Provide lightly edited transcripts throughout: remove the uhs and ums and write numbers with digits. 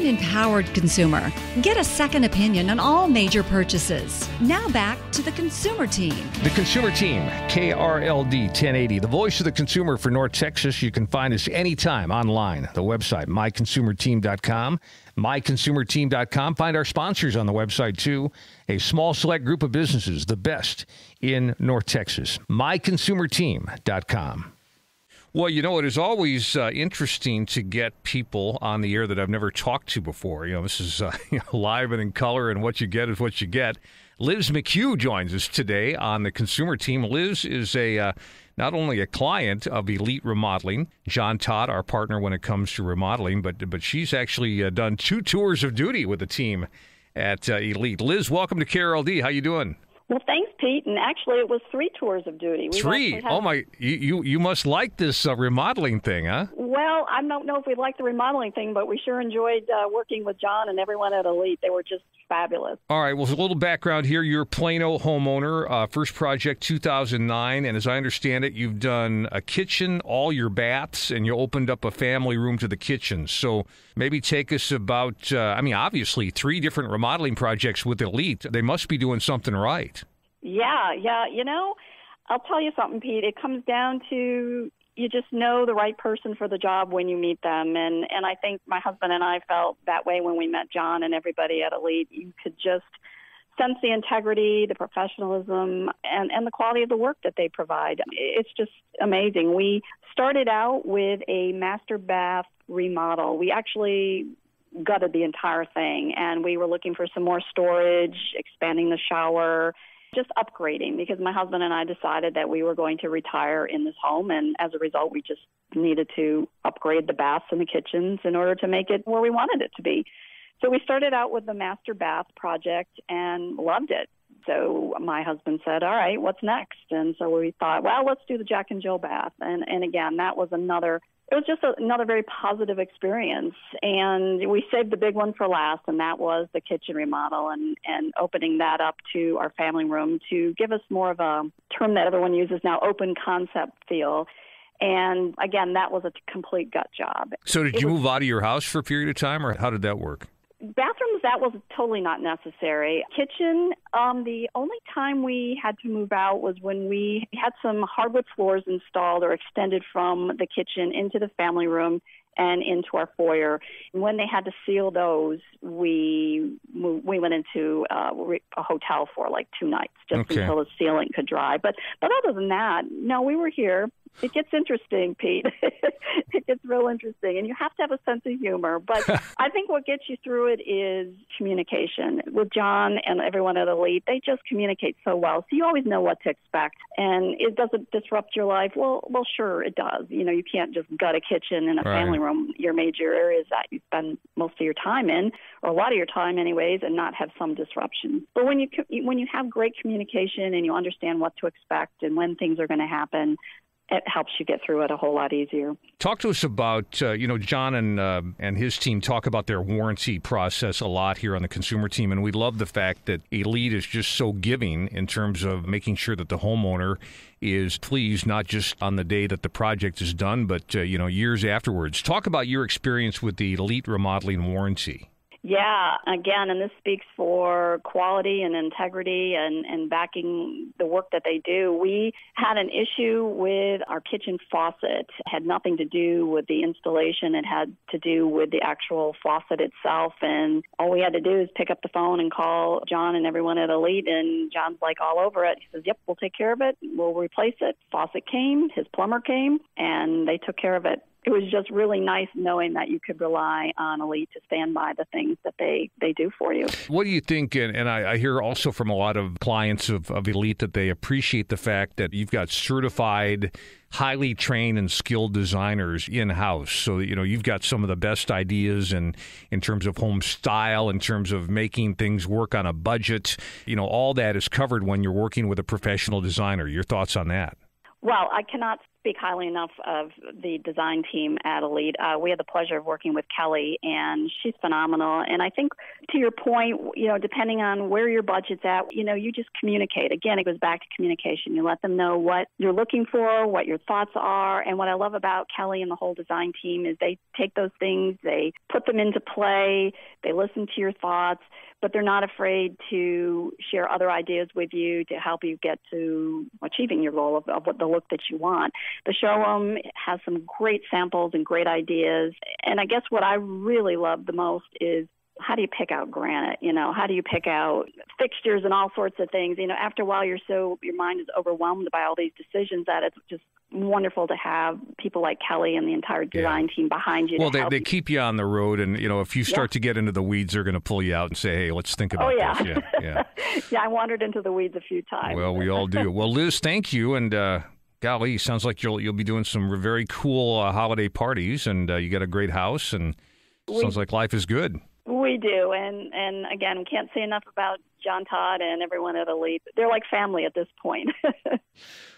an empowered consumer. Get a second opinion on all major purchases. Now back to the Consumer Team. The Consumer Team, KRLD 1080, the voice of the consumer for North Texas. You can find us anytime online. The website, myconsumerteam.com. myconsumerteam.com. Find our sponsors on the website, too. A small select group of businesses, the best in North Texas. myconsumerteam.com. Well, you know, it is always interesting to get people on the air that I've never talked to before. You know, this is live and in color, and what you get is what you get. Liz McHugh joins us today on the Consumer Team. Liz is not only a client of Elite Remodeling, John Todd, our partner when it comes to remodeling, but she's actually done 2 tours of duty with the team at Elite. Liz, welcome to KRLD. How you doing? Well, thanks, Pete. And actually, it was 3 tours of duty. 3? Oh, my. You must like this remodeling thing, huh? Well, I don't know if we like the remodeling thing, but we sure enjoyed working with John and everyone at Elite. They were just fabulous. All right. Well, a little background here. You're a Plano homeowner, first project 2009. And as I understand it, you've done a kitchen, all your baths, and you opened up a family room to the kitchen. So maybe take us about, obviously 3 different remodeling projects with Elite. They must be doing something right. Yeah. You know, I'll tell you something, Pete. It comes down to you just know the right person for the job when you meet them. And I think my husband and I felt that way when we met John and everybody at Elite. You could just sense the integrity, the professionalism, and the quality of the work that they provide. It's just amazing. We started out with a master bath remodel. We actually gutted the entire thing, and we were looking for some more storage, expanding the shower, just upgrading, because my husband and I decided that we were going to retire in this home, and as a result, we just needed to upgrade the baths and the kitchens in order to make it where we wanted it to be. So we started out with the master bath project and loved it. So my husband said, all right, what's next? And so we thought, well, let's do the Jack and Jill bath. And again, that was another very positive experience. And we saved the big one for last, and that was the kitchen remodel and opening that up to our family room to give us more of a term that everyone uses now, open concept feel. And again, that was a complete gut job. So did you move out of your house for a period of time, or how did that work? Bathrooms, that was totally not necessary. Kitchen, the only time we had to move out was when we had some hardwood floors installed or extended from the kitchen into the family room and into our foyer. And when they had to seal those, we went into a hotel for like 2 nights just until the ceiling could dry. But other than that, no, we were here. It gets interesting, Pete. It gets real interesting. And you have to have a sense of humor. But I think what gets you through it is communication. With John and everyone at Elite, they just communicate so well. So you always know what to expect. And it doesn't disrupt your life. Well, sure, it does. You know, you can't just gut a kitchen in a family room, your major areas that you spend most of your time in, or a lot of your time anyways, and not have some disruption. But when you have great communication and you understand what to expect and when things are going to happen, it helps you get through it a whole lot easier. Talk to us about, John and his team talk about their warranty process a lot here on the Consumer Team, and we love the fact that Elite is just so giving in terms of making sure that the homeowner is pleased, not just on the day that the project is done, but, years afterwards. Talk about your experience with the Elite Remodeling warranty. Yeah, again, and this speaks for quality and integrity and backing the work that they do. We had an issue with our kitchen faucet. It had nothing to do with the installation. It had to do with the actual faucet itself. And all we had to do is pick up the phone and call John and everyone at Elite. And John's like all over it. He says, yep, we'll take care of it. We'll replace it. Faucet came. His plumber came, and they took care of it. It was just really nice knowing that you could rely on Elite to stand by the things that they do for you. What do you think, and I hear also from a lot of clients of Elite that they appreciate the fact that you've got certified, highly trained and skilled designers in-house. So, you've got some of the best ideas in terms of home style, in terms of making things work on a budget. All that is covered when you're working with a professional designer. Your thoughts on that? Well, I cannot speak highly enough of the design team at Elite. We had the pleasure of working with Kelly, and she's phenomenal. And I think, to your point, depending on where your budget's at, you just communicate. Again, it goes back to communication. You let them know what you're looking for, what your thoughts are. And what I love about Kelly and the whole design team is they take those things, they put them into play, they listen to your thoughts, but they're not afraid to share other ideas with you to help you get to achieving your goal of what the look that you want. The showroom has some great samples and great ideas. And I guess what I really love the most is, how do you pick out granite? How do you pick out fixtures and all sorts of things? After a while, your mind is overwhelmed by all these decisions that it's just wonderful to have people like Kelly and the entire design team behind you. Well, they keep you on the road, and if you start to get into the weeds, they're going to pull you out and say, "Hey, let's think about this." Yeah. Yeah, I wandered into the weeds a few times. Well, we all do. Well, Liz, thank you, and golly, sounds like you'll be doing some very cool holiday parties, and you got a great house, and sounds like life is good. We do, and again, we can't say enough about John Todd and everyone at Elite. They're like family at this point.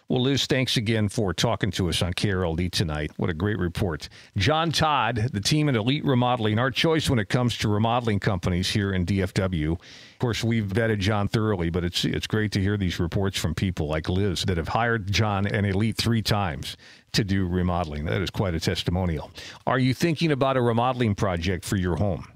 Well, Liz, thanks again for talking to us on KRLD tonight. What a great report. John Todd, the team at Elite Remodeling, our choice when it comes to remodeling companies here in DFW. Of course, we've vetted John thoroughly, but it's great to hear these reports from people like Liz that have hired John and Elite 3 times to do remodeling. That is quite a testimonial. Are you thinking about a remodeling project for your home?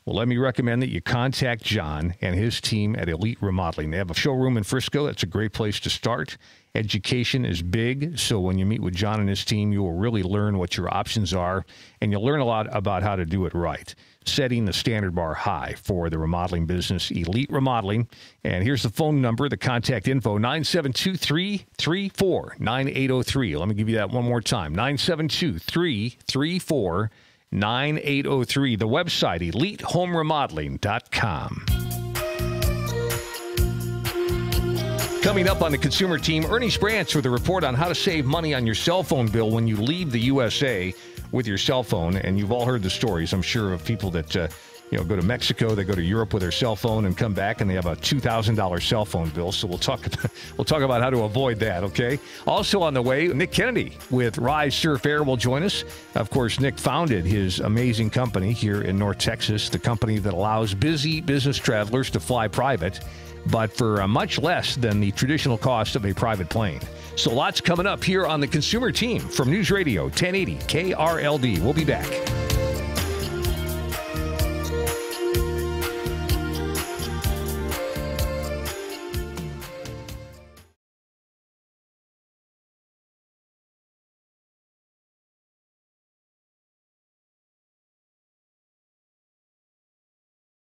Well, let me recommend that you contact John and his team at Elite Remodeling. They have a showroom in Frisco. That's a great place to start. Education is big, so when you meet with John and his team, you will really learn what your options are, and you'll learn a lot about how to do it right, setting the standard bar high for the remodeling business, Elite Remodeling. And here's the phone number, the contact info, 972-334-9803. Let me give you that one more time, 972-334-9803. 9803. The website, elitehomeremodeling.com. Coming up on the consumer team, Ernie Sprantz with a report on how to save money on your cell phone bill when you leave the USA with your cell phone. And you've all heard the stories, I'm sure, of people that go to Mexico, they go to Europe with their cell phone and come back and they have a $2,000 cell phone bill. So we'll talk about how to avoid that, okay? Also on the way, Nick Kennedy with Rise Surf Air will join us. Of course, Nick founded his amazing company here in North Texas, the company that allows busy business travelers to fly private, but for much less than the traditional cost of a private plane. So lots coming up here on the consumer team from News Radio 1080 KRLD. We'll be back.